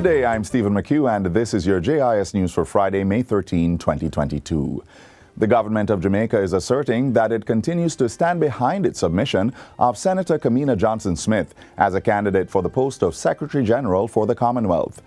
Good day, I'm Stephen McHugh, and this is your JIS News for Friday, May 13, 2022. The government of Jamaica is asserting that it continues to stand behind its submission of Senator Kamina Johnson-Smith as a candidate for the post of Secretary General for the Commonwealth.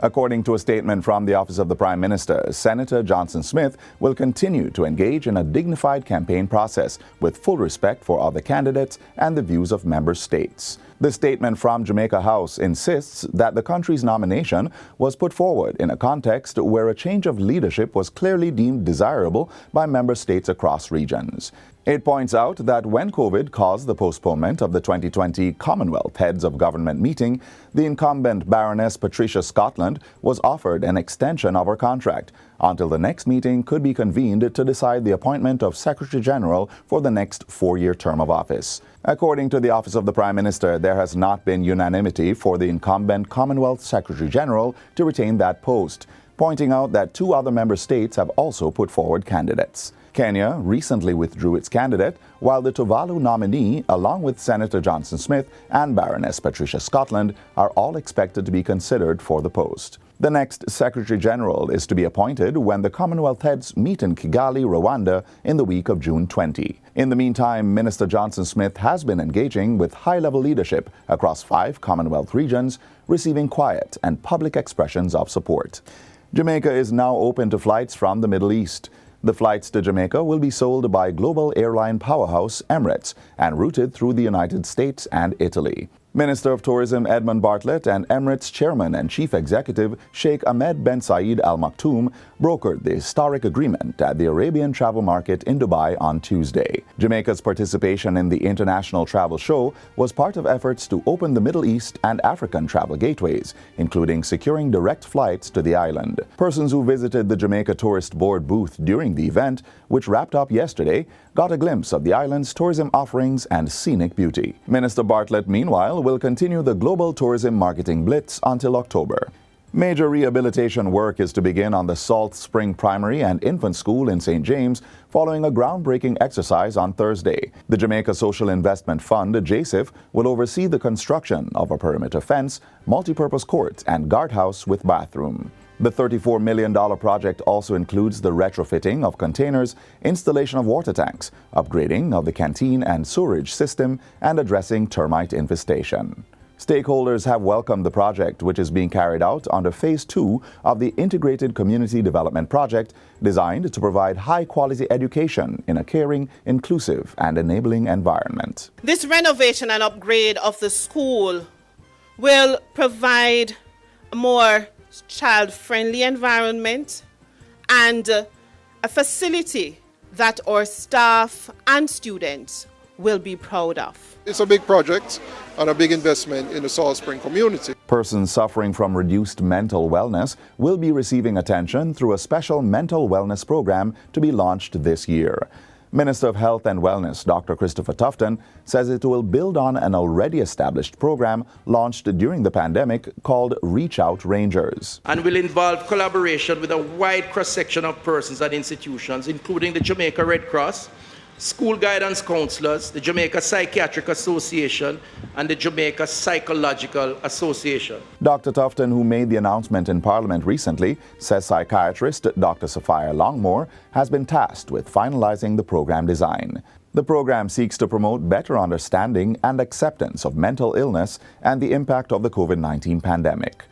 According to a statement from the Office of the Prime Minister, Senator Johnson-Smith will continue to engage in a dignified campaign process with full respect for other candidates and the views of member states. The statement from Jamaica House insists that the country's nomination was put forward in a context where a change of leadership was clearly deemed desirable by member states across regions. It points out that when COVID caused the postponement of the 2020 Commonwealth Heads of Government meeting, the incumbent Baroness Patricia Scotland was offered an extension of her contract until the next meeting could be convened to decide the appointment of Secretary General for the next four-year term of office. According to the Office of the Prime Minister, there has not been unanimity for the incumbent Commonwealth Secretary General to retain that post, pointing out that two other member states have also put forward candidates. Kenya recently withdrew its candidate, while the Tuvalu nominee, along with Senator Johnson-Smith and Baroness Patricia Scotland, are all expected to be considered for the post. The next Secretary General is to be appointed when the Commonwealth heads meet in Kigali, Rwanda, in the week of June 20. In the meantime, Minister Johnson-Smith has been engaging with high-level leadership across 5 Commonwealth regions, receiving quiet and public expressions of support. Jamaica is now open to flights from the Middle East. The flights to Jamaica will be sold by global airline powerhouse Emirates and routed through the United States and Italy. Minister of Tourism Edmund Bartlett and Emirates Chairman and Chief Executive Sheikh Ahmed Ben Saeed Al Maktoum brokered the historic agreement at the Arabian Travel Market in Dubai on Tuesday. Jamaica's participation in the International Travel Show was part of efforts to open the Middle East and African travel gateways, including securing direct flights to the island. Persons who visited the Jamaica Tourist Board booth during the event, which wrapped up yesterday, got a glimpse of the island's tourism offerings and scenic beauty. Minister Bartlett, meanwhile, will continue the global tourism marketing blitz until October. Major rehabilitation work is to begin on the Saltspring Primary and Infant School in St. James following a groundbreaking exercise on Thursday. The Jamaica Social Investment Fund, JIS, will oversee the construction of a perimeter fence, multipurpose court, and guardhouse with bathroom. The $34 million project also includes the retrofitting of containers, installation of water tanks, upgrading of the canteen and sewerage system, and addressing termite infestation. Stakeholders have welcomed the project, which is being carried out under Phase 2 of the Integrated Community Development Project, designed to provide high-quality education in a caring, inclusive, and enabling environment. This renovation and upgrade of the school will provide a more child-friendly environment and a facility that our staff and students will be proud of. It's a big project and a big investment in the Saltspring community. Persons suffering from reduced mental wellness will be receiving attention through a special mental wellness program to be launched this year. Minister of Health and Wellness, Dr. Christopher Tufton, says it will build on an already established program launched during the pandemic called Reach Out Rangers. And will involve collaboration with a wide cross-section of persons and institutions, including the Jamaica Red Cross, school guidance counselors, the Jamaica Psychiatric Association, and the Jamaica Psychological Association. Dr. Tufton, who made the announcement in Parliament recently, says psychiatrist Dr. Sophia Longmore has been tasked with finalizing the program design. The program seeks to promote better understanding and acceptance of mental illness and the impact of the COVID-19 pandemic.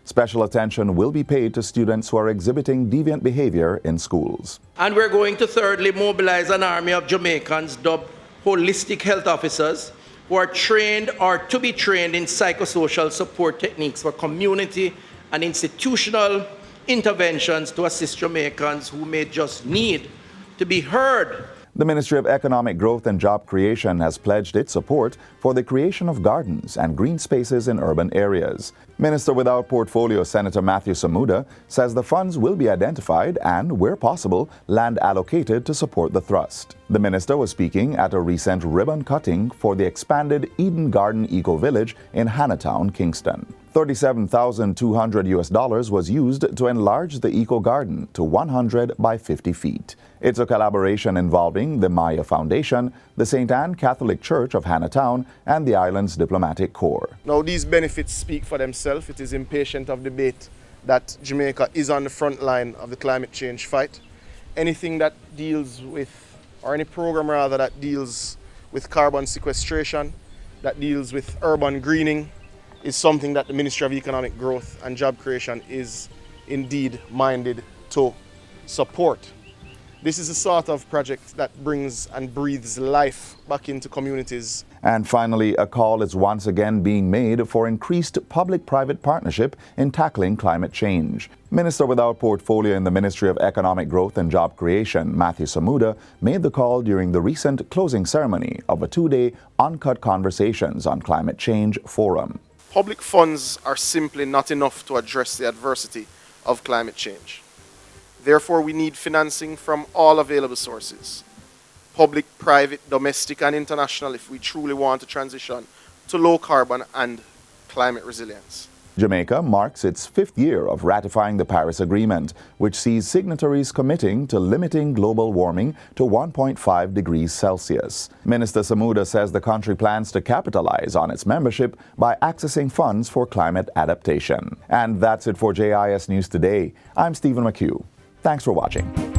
Special attention will be paid to students who are exhibiting deviant behavior in schools. And we're going to thirdly mobilize an army of Jamaicans dubbed holistic health officers who are trained or to be trained in psychosocial support techniques for community and institutional interventions to assist Jamaicans who may just need to be heard. The Ministry of Economic Growth and Job Creation has pledged its support for the creation of gardens and green spaces in urban areas. Minister without portfolio Senator Matthew Samuda says the funds will be identified and, where possible, land allocated to support the thrust. The minister was speaking at a recent ribbon cutting for the expanded Eden Garden Eco Village in Hannahtown, Kingston. $37,200 was used to enlarge the Eco Garden to 100 by 50 feet. It's a collaboration involving the Maya Foundation, the St. Anne Catholic Church of Hannahtown, and the island's diplomatic corps. Now these benefits speak for themselves. It is impatient of debate that Jamaica is on the front line of the climate change fight. Anything that deals with, or any program rather, that deals with carbon sequestration, that deals with urban greening, is something that the Ministry of Economic Growth and Job Creation is indeed minded to support. This is a sort of project that brings and breathes life back into communities. And finally, a call is once again being made for increased public-private partnership in tackling climate change. Minister without portfolio in the Ministry of Economic Growth and Job Creation, Matthew Samuda, made the call during the recent closing ceremony of a two-day Uncut Conversations on Climate Change forum. Public funds are simply not enough to address the adversity of climate change. Therefore, we need financing from all available sources, public, private, domestic, and international, if we truly want to transition to low carbon and climate resilience. Jamaica marks its 5th year of ratifying the Paris Agreement, which sees signatories committing to limiting global warming to 1.5 degrees Celsius. Minister Samuda says the country plans to capitalize on its membership by accessing funds for climate adaptation. And that's it for JIS News Today. I'm Stephen McHugh. Thanks for watching.